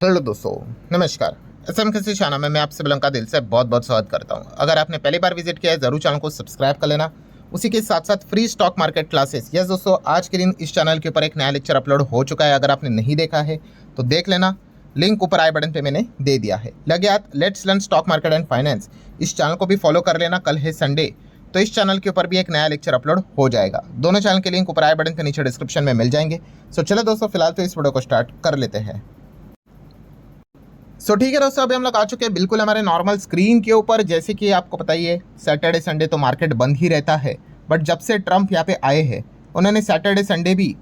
Hello दोस्तों, नमस्कार। SM कृषि चैनल में मैं आप सभी लोगों का दिल से बहुत बहुत स्वागत करता हूं। अगर आपने पहली बार विजिट किया है जरूर चैनल को सब्सक्राइब कर लेना। उसी के साथ साथ free stock market classes. Yes दोस्तों, आज के दिन इस चैनल के ऊपर एक नया लेक्चर अपलोड हो चुका है। अगर आपने नहीं देखा है तो देख लेना, लिंक ऊपर आई बटन पर मैंने दे दिया है। लगे हाथ let's learn stock market and finance. इस चैनल को भी फॉलो कर लेना। कल है संडे, तो इस चैनल के ऊपर भी एक नया लेक्चर अपलोड हो जाएगा। दोनों चैनल के लिंक ऊपर आई बटन के नीचे डिस्क्रिप्शन में मिल जाएंगे। सो चलो दोस्तों, फिलहाल तो इस वीडियो को स्टार्ट कर लेते हैं। ठीक है दोस्तों, अभी हम लोग आ चुके हैं बिल्कुल हमारे नॉर्मल स्क्रीन के ऊपर। जैसे कि आपको पता ही है, सैटरडे संडे तो मार्केट बंद ही रहता है। बट जब से ट्रम्प यहाँ पे आए हैं, उन्होंने सैटरडे संडे भी,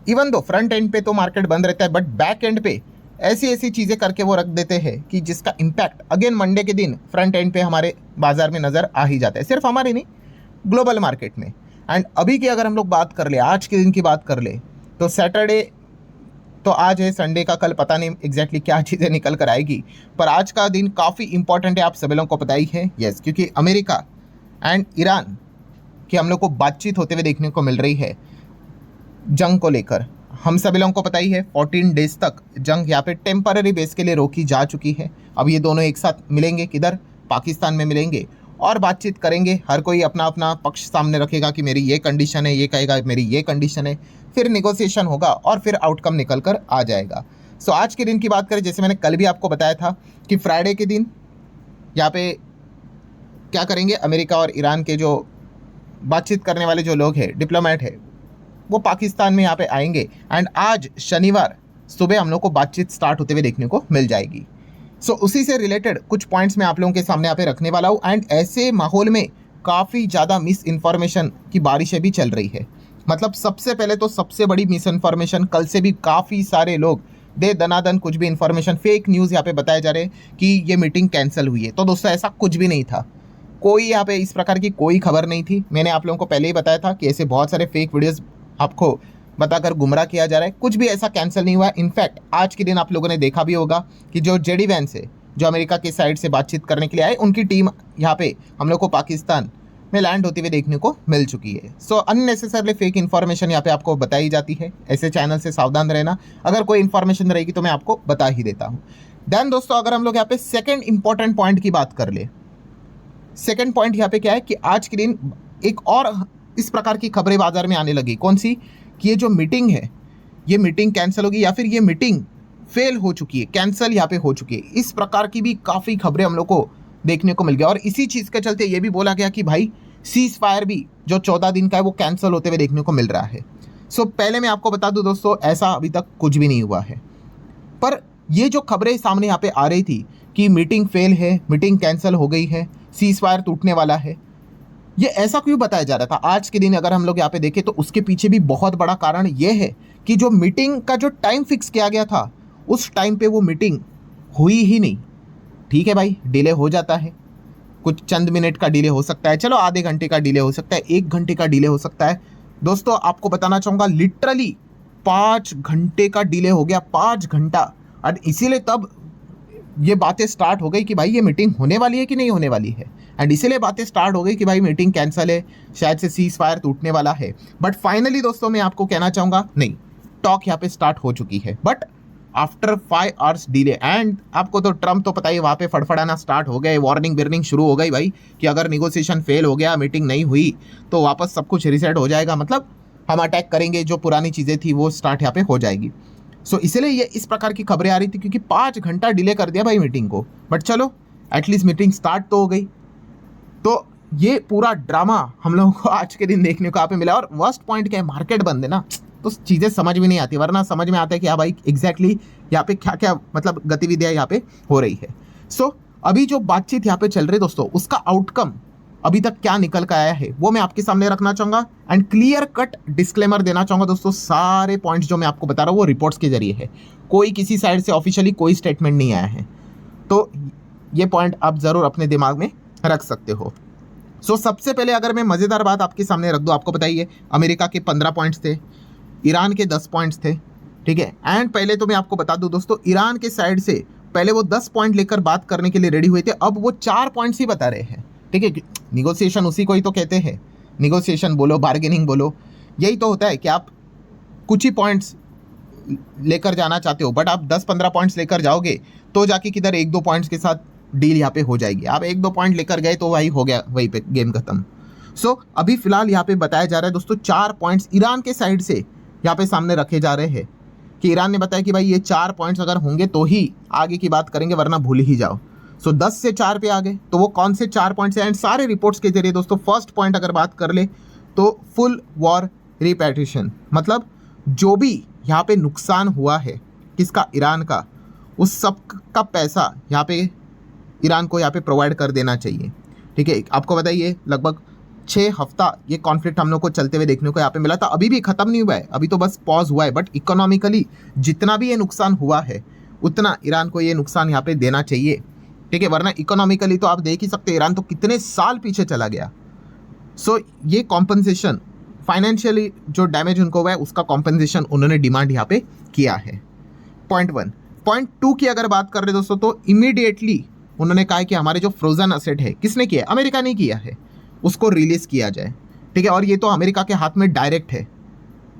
इवन दो फ्रंट एंड पे तो मार्केट बंद रहता है, बट बैक एंड पे ऐसी ऐसी चीज़ें करके वो रख देते हैं कि जिसका इम्पैक्ट अगेन मंडे के दिन फ्रंट एंड पे हमारे बाजार में नज़र आ ही जाता है। सिर्फ हमारे नहीं, ग्लोबल मार्केट में। एंड अभी की अगर हम लोग बात कर ले, आज के दिन की बात कर ले, तो सैटरडे तो आज है, संडे का कल पता नहीं एग्जैक्टली क्या चीज़ें निकल कर आएगी। पर आज का दिन काफ़ी इंपॉर्टेंट है, आप सभी लोगों को पता ही है। यस, क्योंकि अमेरिका एंड ईरान की हम लोग को बातचीत होते हुए देखने को मिल रही है जंग को लेकर। हम सभी लोगों को पता ही है 14 डेज तक जंग यहाँ पे टेम्पररी बेस के लिए रोकी जा चुकी है। अब ये दोनों एक साथ मिलेंगे, किधर? पाकिस्तान में मिलेंगे और बातचीत करेंगे। हर कोई अपना अपना पक्ष सामने रखेगा कि मेरी ये कंडीशन है, ये कहेगा मेरी ये कंडीशन है। फिर निगोशिएशन होगा और फिर आउटकम निकल कर आ जाएगा। सो आज के दिन की बात करें, जैसे मैंने कल भी आपको बताया था कि फ्राइडे के दिन यहाँ पे क्या करेंगे, अमेरिका और ईरान के जो बातचीत करने वाले जो लोग हैं, डिप्लोमेट है, वो पाकिस्तान में यहाँ पे आएंगे। एंड आज शनिवार सुबह हम लोग को बातचीत स्टार्ट होते हुए देखने को मिल जाएगी। उसी से रिलेटेड कुछ पॉइंट्स मैं आप लोगों के सामने यहाँ पे रखने वाला हूँ। एंड ऐसे माहौल में काफ़ी ज़्यादा मिस इन्फॉर्मेशन की बारिशें भी चल रही है। मतलब सबसे पहले तो सबसे बड़ी मिस इन्फॉर्मेशन, कल से भी काफ़ी सारे लोग दे दनादन कुछ भी इन्फॉर्मेशन, फेक न्यूज़ यहाँ पे बताए जा रहे हैं कि ये मीटिंग कैंसिल हुई है। तो दोस्तों ऐसा कुछ भी नहीं था, कोई यहाँ पे इस प्रकार की कोई खबर नहीं थी। मैंने आप लोगों को पहले ही बताया था कि ऐसे बहुत सारे फेक वीडियोज़ आपको बताकर गुमराह किया जा रहा है। कुछ भी ऐसा कैंसिल नहीं हुआ है। इनफैक्ट आज के दिन आप लोगों ने देखा भी होगा कि जो जेडी वैंस है, जो अमेरिका की साइड से बातचीत करने के लिए आए, उनकी टीम यहाँ पे हम लोग को पाकिस्तान में लैंड होते हुए देखने को मिल चुकी है। अननेसेसरली फेक इन्फॉर्मेशन यहाँ पे आपको बताई जाती है। ऐसे चैनल से सावधान रहना। अगर कोई इन्फॉर्मेशन रहेगी तो मैं आपको बता ही देता हूँ। देन दोस्तों, अगर हम लोग यहाँ पे सेकेंड इंपॉर्टेंट पॉइंट की बात कर ले, सेकेंड पॉइंट यहाँ पे क्या है कि आज के दिन एक और इस प्रकार की खबरें बाजार में आने लगी। कौन सी? कि ये जो मीटिंग है, ये मीटिंग कैंसिल होगी या फिर ये मीटिंग फेल हो चुकी है, कैंसिल यहाँ पे हो चुकी है। इस प्रकार की भी काफ़ी खबरें हम लोग को देखने को मिल गया। और इसी चीज़ के चलते ये भी बोला गया कि भाई सीज फायर भी जो 14 दिन का है वो कैंसिल होते हुए देखने को मिल रहा है। पहले मैं आपको बता दूं दोस्तों, ऐसा अभी तक कुछ भी नहीं हुआ है। पर ये जो खबरें सामने यहाँ पे आ रही थी कि मीटिंग फेल है, मीटिंग कैंसिल हो गई है, सीज फायर टूटने वाला है, ये ऐसा क्यों बताया जा रहा था? आज के दिन अगर हम लोग यहाँ पे देखें तो उसके पीछे भी बहुत बड़ा कारण ये है कि जो मीटिंग का जो टाइम फिक्स किया गया था, उस टाइम पे वो मीटिंग हुई ही नहीं। ठीक है भाई, डिले हो जाता है, कुछ चंद मिनट का डिले हो सकता है, चलो आधे घंटे का डिले हो सकता है, 1 घंटे का डिले हो सकता है। दोस्तों आपको बताना चाहूँगा, लिटरली 5 घंटे का डिले हो गया, 5 घंटा। और इसीलिए तब ये बातें स्टार्ट हो गई कि भाई ये मीटिंग होने वाली है कि नहीं होने वाली है। एंड इसीलिए बातें स्टार्ट हो गई कि भाई मीटिंग कैंसिल है, शायद से सीज फायर टूटने वाला है। बट फाइनली दोस्तों मैं आपको कहना चाहूँगा, नहीं, टॉक यहाँ पे स्टार्ट हो चुकी है, but after 5 hours delay. And आपको तो ट्रम्प तो पता ही, वहाँ पे फड़फड़ाना स्टार्ट हो गए, वार्निंग बिर्निंग शुरू हो गई भाई कि अगर निगोशिएशन फेल हो गया, मीटिंग नहीं हुई, तो वापस सब कुछ रिसेट हो जाएगा। मतलब हम अटैक करेंगे, जो पुरानी चीज़ें थी वो स्टार्ट यहाँ पे हो जाएगी। इसलिए ये इस प्रकार की खबरें आ रही थी, क्योंकि 5 घंटा डिले कर दिया भाई मीटिंग को। बट चलो एटलीस्ट मीटिंग स्टार्ट तो हो गई। तो ये पूरा ड्रामा हम लोगों को आज के दिन देखने को यहाँ पे मिला। और वर्स्ट पॉइंट क्या है, मार्केट बंद है ना, तो चीज़ें समझ में नहीं आती। वरना समझ में आता है कि हाँ भाई एग्जैक्टली यहाँ पे क्या क्या मतलब गतिविधियाँ यहाँ पे हो रही है। अभी जो बातचीत यहाँ पे चल रही है दोस्तों, उसका आउटकम अभी तक क्या निकल कर आया है वो मैं आपके सामने रखना चाहूँगा। एंड क्लियर कट डिस्क्लेमर देना चाहूँगा दोस्तों, सारे पॉइंट्स जो मैं आपको बता रहा हूँ वो रिपोर्ट्स के जरिए है, कोई किसी साइड से ऑफिशियली कोई स्टेटमेंट नहीं आया है। तो ये पॉइंट आप ज़रूर अपने दिमाग में रख सकते हो। सबसे पहले अगर मैं मज़ेदार बात आपके सामने रख दूँ, आपको बताइए अमेरिका के 15 पॉइंट्स थे, ईरान के 10 पॉइंट्स थे। ठीक है। एंड पहले तो मैं आपको बता दूं दोस्तों, ईरान के साइड से पहले वो 10 पॉइंट लेकर बात करने के लिए रेडी हुए थे, अब वो 4 पॉइंट्स ही बता रहे हैं। ठीक है, निगोशिएशन उसी को ही तो कहते हैं, निगोशिएशन बोलो, बार्गेनिंग बोलो, यही तो होता है कि आप कुछ ही पॉइंट्स लेकर जाना चाहते हो, बट आप 10-15 पॉइंट्स लेकर जाओगे तो जाके किधर 1-2 पॉइंट्स के साथ डील यहाँ पे हो जाएगी। आप 1-2 पॉइंट लेकर गए तो वही हो गया, वहीं पे गेम खत्म। सो अभी फिलहाल यहाँ पे बताया जा रहा है दोस्तों 4 पॉइंट्स ईरान के साइड से यहाँ पे सामने रखे जा रहे हैं कि ईरान ने बताया कि भाई ये 4 पॉइंट्स अगर होंगे तो ही आगे की बात करेंगे, वरना भूल ही जाओ। सो 10 से 4 पे आ गए, तो वो कौन से 4 पॉइंट्स हैं? एंड सारे रिपोर्ट्स के जरिए दोस्तों फर्स्ट पॉइंट अगर बात कर ले तो फुल वॉर रिपैट्रिएशन, मतलब जो भी यहाँ पे नुकसान हुआ है किसका, ईरान का, उस सब का पैसा यहाँ पे ईरान को यहाँ पे प्रोवाइड कर देना चाहिए। ठीक है, आपको बताइए लगभग 6 हफ्ता ये कॉन्फ्लिक्ट हम लोग को चलते हुए देखने को यहाँ पे मिला था, अभी भी खत्म नहीं हुआ है, अभी तो बस पॉज हुआ है, बट इकोनॉमिकली जितना भी ये नुकसान हुआ है उतना ईरान को ये नुकसान यहाँ पे देना चाहिए। ठीक है, वरना इकोनॉमिकली तो आप देख ही सकते हैं ईरान तो कितने साल पीछे चला गया। सो ये कॉम्पनसेशन, फाइनेंशियली जो डैमेज उनको हुआ है उसका कॉम्पनसेशन उन्होंने डिमांड यहाँ पे किया है। पॉइंट 1। पॉइंट 2 की अगर बात कर रहे दोस्तों तो इमीडिएटली उन्होंने कहा कि हमारे जो फ्रोजन असेट है, किसने किया है? अमेरिका ने किया है, उसको रिलीज किया जाए। ठीक है, और ये तो अमेरिका के हाथ में डायरेक्ट है,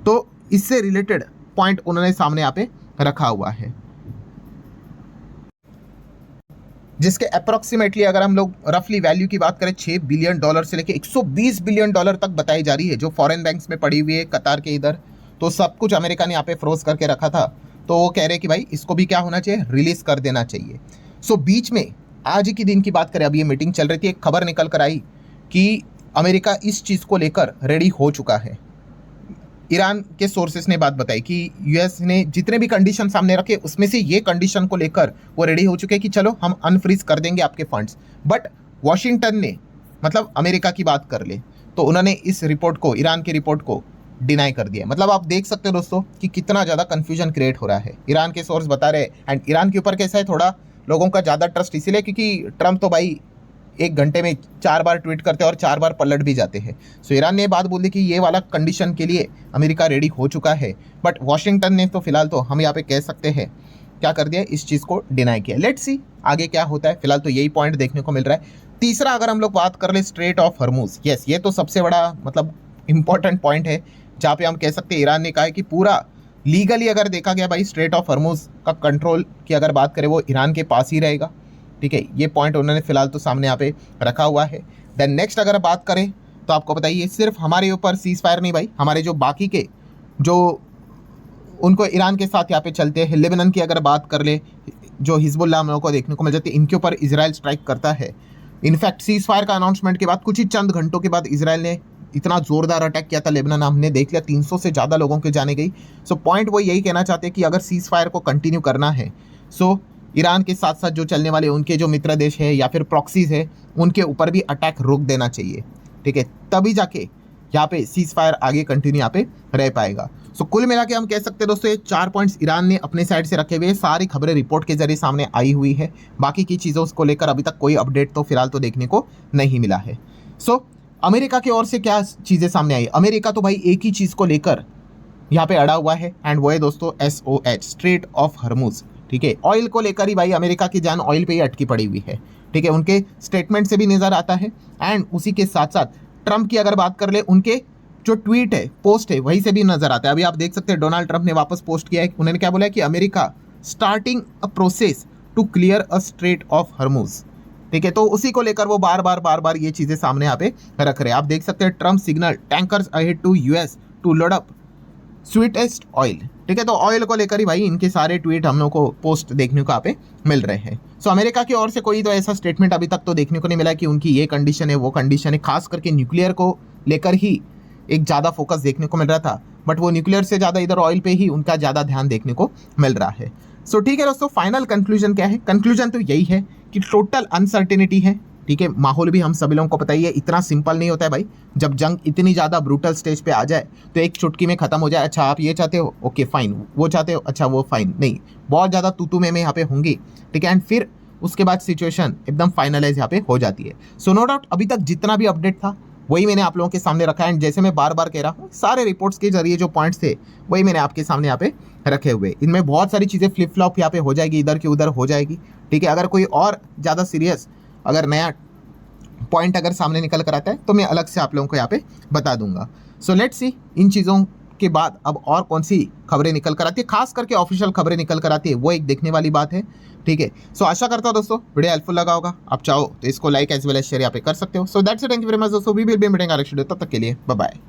तो इससे रिलेटेड पॉइंट उन्होंने सामने यहाँ पे रखा हुआ है, जिसके अप्रोक्सीमेटली अगर हम लोग रफली वैल्यू की बात करें $6 बिलियन से लेके $120 बिलियन तक बताई जा रही है, जो फॉरेन बैंक्स में पड़ी हुई है कतार के इधर। तो सब कुछ अमेरिका ने यहाँ पे फ्रोज करके रखा था, तो वो कह रहे हैं कि भाई इसको भी क्या होना चाहिए, रिलीज कर देना चाहिए। सो बीच में आज ही की दिन की बात करें, अभी ये मीटिंग चल रही थी, एक खबर निकल कर आई कि अमेरिका इस चीज़ को लेकर रेडी हो चुका है। ईरान के सोर्सेस ने बात बताई कि यूएस ने जितने भी कंडीशन सामने रखे उसमें से ये कंडीशन को लेकर वो रेडी हो चुके हैं कि चलो हम अनफ्रीज कर देंगे आपके फंड्स। बट वॉशिंगटन ने, मतलब अमेरिका की बात कर ले तो उन्होंने इस रिपोर्ट को, ईरान की रिपोर्ट को डिनाई कर दिया। मतलब आप देख सकते हो दोस्तों कि कितना ज़्यादा कन्फ्यूजन क्रिएट हो रहा है। ईरान के सोर्स बता रहे हैं, एंड ईरान के ऊपर कैसा है, थोड़ा लोगों का ज़्यादा ट्रस्ट इसीलिए क्योंकि ट्रम्प तो भाई 1 घंटे में 4 बार ट्वीट करते हैं और 4 बार पलट भी जाते हैं। सो ईरान ने बात बोल दी कि ये वाला कंडीशन के लिए अमेरिका रेडी हो चुका है, बट वॉशिंगटन ने तो फिलहाल तो हम यहाँ पे कह सकते हैं क्या कर दिया, इस चीज़ को डिनाई किया। लेट्स सी आगे क्या होता है, फिलहाल तो यही पॉइंट देखने को मिल रहा है। तीसरा अगर हम लोग बात कर ले स्ट्रेट ऑफ हॉर्मुज, यस ये तो सबसे बड़ा मतलब इंपॉर्टेंट पॉइंट है, जहाँ पे हम कह सकते हैं ईरान ने कहा है कि पूरा लीगली अगर देखा गया भाई स्ट्रेट ऑफ हॉर्मुज का कंट्रोल की अगर बात करें वो ईरान के पास ही रहेगा। ठीक है, ये पॉइंट उन्होंने फिलहाल तो सामने यहाँ पे रखा हुआ है। देन नेक्स्ट अगर बात करें तो आपको बताइए सिर्फ हमारे ऊपर सीज फायर नहीं भाई, हमारे जो बाकी के जो उनको ईरान के साथ यहाँ पे चलते हैं, लेबनान की अगर बात कर ले जो हिजबुल्लाह हम लोग को देखने को मिल जाती है, इनके ऊपर इजराइल स्ट्राइक करता है। इनफैक्ट सीज फायर का अनाउंसमेंट के बाद कुछ ही चंद घंटों के बाद इजराइल ने इतना जोरदार अटैक किया था लेबनान, हमने देख लिया 300 से ज़्यादा लोगों के जाने गई। सो पॉइंट वो यही कहना चाहते हैं कि अगर सीज फायर को कंटिन्यू करना है, सो ईरान के साथ साथ जो चलने वाले उनके जो मित्र देश है या फिर प्रॉक्सीज है उनके ऊपर भी अटैक रोक देना चाहिए। ठीक है, तभी जाके यहाँ पे सीज फायर आगे कंटिन्यू यहाँ पे रह पाएगा। सो कुल मिला के हम कह सकते हैं दोस्तों ये 4 पॉइंट्स ईरान ने अपने साइड से रखे हुए, सारी खबरें रिपोर्ट के जरिए सामने आई हुई है। बाकी की चीज़ों को लेकर अभी तक कोई अपडेट तो फिलहाल तो देखने को नहीं मिला है। सो अमेरिका की ओर से क्या चीज़ें सामने आई, अमेरिका तो भाई एक ही चीज़ को लेकर यहाँ पे अड़ा हुआ है, एंड वो है दोस्तों SOH, स्ट्रेट ऑफ हॉर्मुज। ठीक है, ऑयल को लेकर ही भाई अमेरिका की जान ऑयल पे ही अटकी पड़ी हुई है। ठीक है, उनके स्टेटमेंट से भी नज़र आता है, एंड उसी के साथ साथ ट्रंप की अगर बात कर ले उनके जो ट्वीट है, पोस्ट है, वहीं से भी नजर आता है। अभी आप देख सकते हैं डोनाल्ड ट्रंप ने वापस पोस्ट किया है, उन्होंने क्या बोला है कि America starting a process to clear a strait of Hormuz. ठीक है, तो उसी को लेकर वो बार बार ये चीज़ें सामने यहाँ पे रख रहे हैं। आप देख सकते हैं Trump signal tankers ahead to US to load up sweetest oil. ठीक है, तो ऑयल को लेकर ही भाई इनके सारे ट्वीट हम लोग को पोस्ट देखने को यहाँ पे मिल रहे हैं। सो अमेरिका की ओर से कोई तो ऐसा स्टेटमेंट अभी तक तो देखने को नहीं मिला कि उनकी ये कंडीशन है वो कंडीशन है, खास करके न्यूक्लियर को लेकर ही एक ज़्यादा फोकस देखने को मिल रहा था, बट वो न्यूक्लियर से ज़्यादा इधर ऑयल पे ही उनका ज़्यादा ध्यान देखने को मिल रहा है। सो ठीक है दोस्तों, फाइनल कंक्लूजन क्या है, कंक्लूजन तो यही है कि टोटल अनसर्टेनिटी है। ठीक है, माहौल भी हम सभी लोगों को पता ही है, इतना सिंपल नहीं होता है भाई। जब जंग इतनी ज़्यादा ब्रूटल स्टेज पे आ जाए तो एक चुटकी में ख़त्म हो जाए। अच्छा आप ये चाहते हो, ओके फाइन, वो चाहते हो, अच्छा वो फाइन, नहीं, बहुत ज़्यादा तू में यहाँ पे होंगी। ठीक है, एंड फिर उसके बाद सिचुएशन एकदम फाइनलाइज यहाँ पे हो जाती है। सो नो डाउट अभी तक जितना भी अपडेट था वही मैंने आप लोगों के सामने रखा है, एंड जैसे मैं बार बार कह रहा हूँ सारे रिपोर्ट्स के जरिए जो पॉइंट्स थे वही मैंने आपके सामने यहाँ पे रखे हुए। इनमें बहुत सारी चीज़ें फ्लिप फ्लॉप यहाँ पे हो जाएगी, इधर की उधर हो जाएगी। ठीक है, अगर कोई और ज़्यादा सीरियस अगर नया पॉइंट अगर सामने निकल कर आता है तो मैं अलग से आप लोगों को यहाँ पे बता दूंगा। सो लेट्स सी इन चीज़ों के बाद अब और कौन सी खबरें निकल कर आती है, खास करके ऑफिशियल खबरें निकल कर आती है, वो एक देखने वाली बात है। ठीक है, सो आशा करता हूं दोस्तों वीडियो हेल्पफुल लगा होगा। आप चाहो तो इसको like as well as share यहाँ पे कर सकते हो। So that's it, thank you very much दोस्तों, we will be meeting next video, तब तक के लिए बाय बाय।